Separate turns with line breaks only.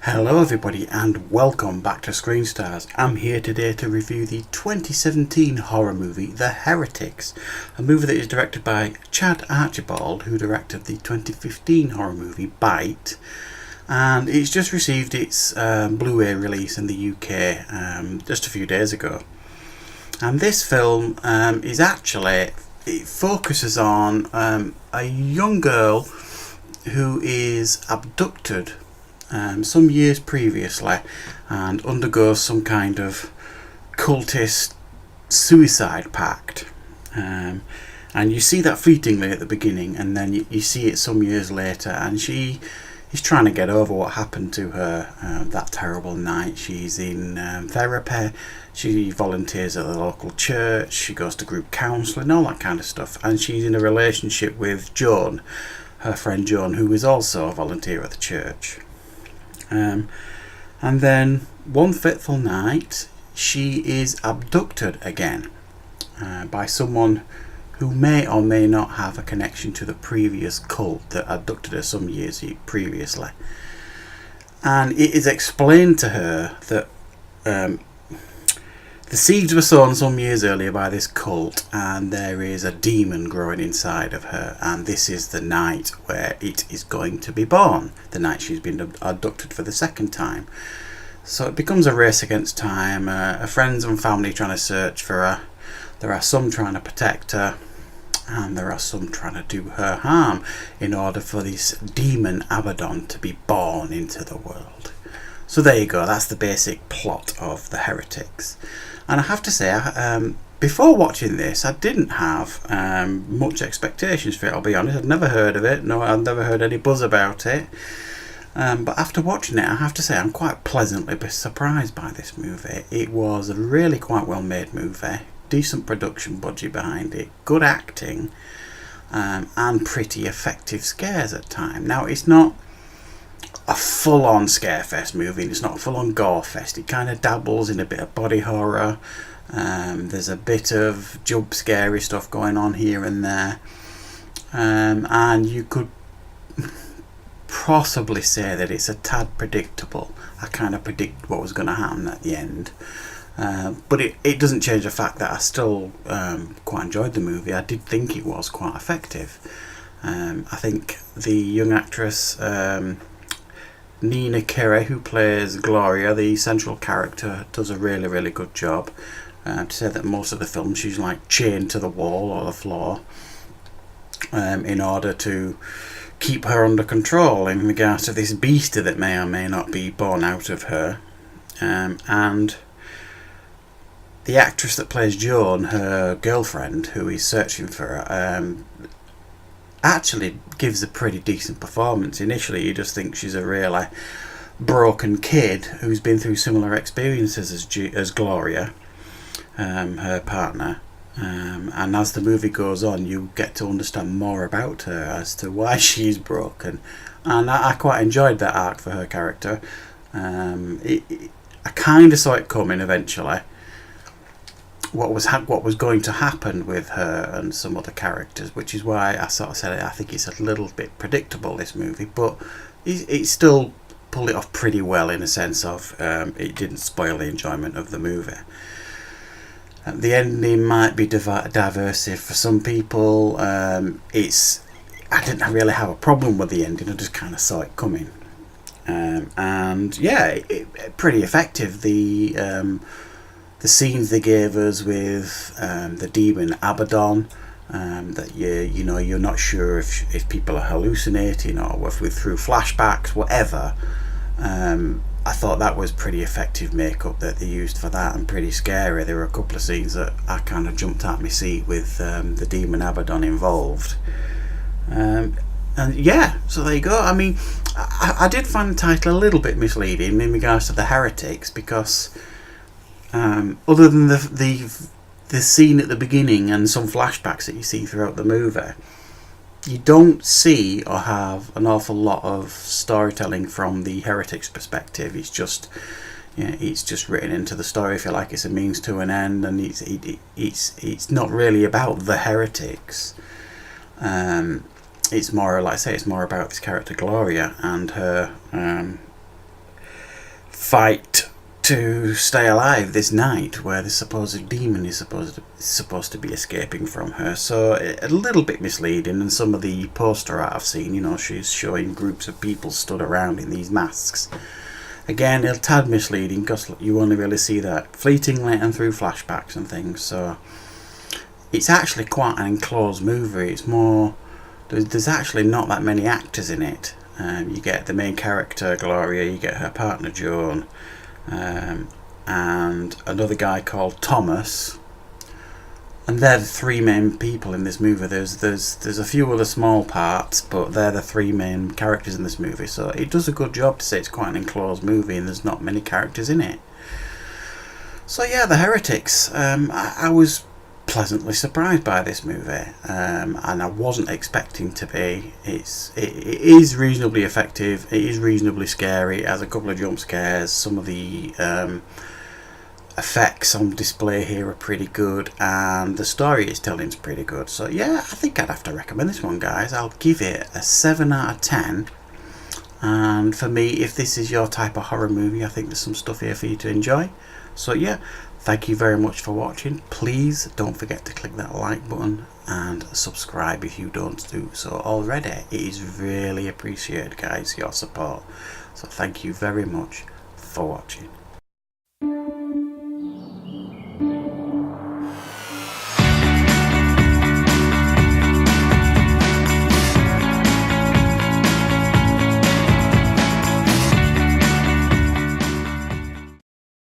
Hello everybody and welcome back to Screen Stars. I'm here today to review the 2017 horror movie The Heretics, a movie that is directed by Chad Archibald, who directed the 2015 horror movie Bite, and it's just received its Blu-ray release in the UK just a few days ago. And this film is actually, it focuses on a young girl who is abducted some years previously and undergoes some kind of cultist suicide pact, and you see that fleetingly at the beginning, and then you see it some years later, and she is trying to get over what happened to her that terrible night. She's in therapy, she volunteers at the local church, she goes to group counselling, all that kind of stuff, and she's in a relationship with Joan, her friend Joan, who is also a volunteer at the church. And then one fateful night she is abducted again by someone who may or may not have a connection to the previous cult that abducted her some years previously. And it is explained to her that the seeds were sown some years earlier by this cult, and there is a demon growing inside of her, and this is the night where it is going to be born, the night she's been abducted for the second time. So it becomes a race against time, her friends and family trying to search for her. There are some trying to protect her, and there are some trying to do her harm in order for this demon Abaddon to be born into the world. So there you go, that's the basic plot of The Heretics. And I have to say, before watching this, I didn't have much expectations for it, I'll be honest. I'd never heard of it, no, I'd never heard any buzz about it. But after watching it, I have to say I'm quite pleasantly surprised by this movie. It was a really quite well made movie, decent production budget behind it, good acting, and pretty effective scares at times. Now, it's not a full-on scarefest movie, it's not a full-on gore fest. It kind of dabbles in a bit of body horror. There's a bit of jump scary stuff going on here and there, and you could possibly say that it's a tad predictable. I kind of predict what was going to happen at the end, but it doesn't change the fact that I still quite enjoyed the movie. I did think it was quite effective. I think the young actress Nina Kerry, who plays Gloria, the central character, does a really good job. To say that most of the film she's like chained to the wall or the floor in order to keep her under control in regards to this beast that may or may not be born out of her. And the actress that plays Joan, her girlfriend, who is searching for her, actually gives a pretty decent performance. Initially you just think she's a really broken kid who's been through similar experiences as Gloria, her partner, and as the movie goes on you get to understand more about her as to why she's broken, and I quite enjoyed that arc for her character. I kind of saw it coming eventually, what was going to happen with her and some other characters, which is why I sort of said I think it's a little bit predictable, this movie, but it still pulled it off pretty well in a sense of it didn't spoil the enjoyment of the movie. The ending might be diversive for some people. I didn't really have a problem with the ending, I just kind of saw it coming, and yeah, pretty effective. The scenes they gave us with the demon Abaddon, that you're not sure if people are hallucinating or if we're through flashbacks, whatever. I thought that was pretty effective makeup that they used for that, and pretty scary. There were a couple of scenes that I kind of jumped out my seat with the demon Abaddon involved. And yeah, so there you go. I mean, I did find the title a little bit misleading in regards to The Heretics, because other than the scene at the beginning and some flashbacks that you see throughout the movie, you don't see or have an awful lot of storytelling from the Heretics perspective. It's just, it's just written into the story, if you like. It's a means to an end, and it's not really about the Heretics. It's more, like I say, it's more about this character Gloria and her fight to stay alive this night, where the supposed demon is supposed to be escaping from her. So a little bit misleading, and some of the poster art I've seen, you know, she's showing groups of people stood around in these masks. Again, a tad misleading because you only really see that fleetingly and through flashbacks and things. So it's actually quite an enclosed movie. It's more, there's actually not that many actors in it. You get the main character Gloria, you get her partner Joan, and another guy called Thomas, and they're the three main people in this movie. There's a few other small parts, but they're the three main characters in this movie. So it does a good job to say it's quite an enclosed movie and there's not many characters in it. So yeah, The Heretics. I was pleasantly surprised by this movie, and I wasn't expecting to be. It is reasonably effective. It is reasonably scary. It has a couple of jump scares. Some of the effects on display here are pretty good, and the story it's telling is pretty good. So yeah, I think I'd have to recommend this one, guys. I'll give it a 7 out of 10. And for me, if this is your type of horror movie, I think there's some stuff here for you to enjoy. So yeah, thank you very much for watching. Please don't forget to click that like button and subscribe if you don't do so already. It is really appreciated, guys, your support. So thank you very much for watching.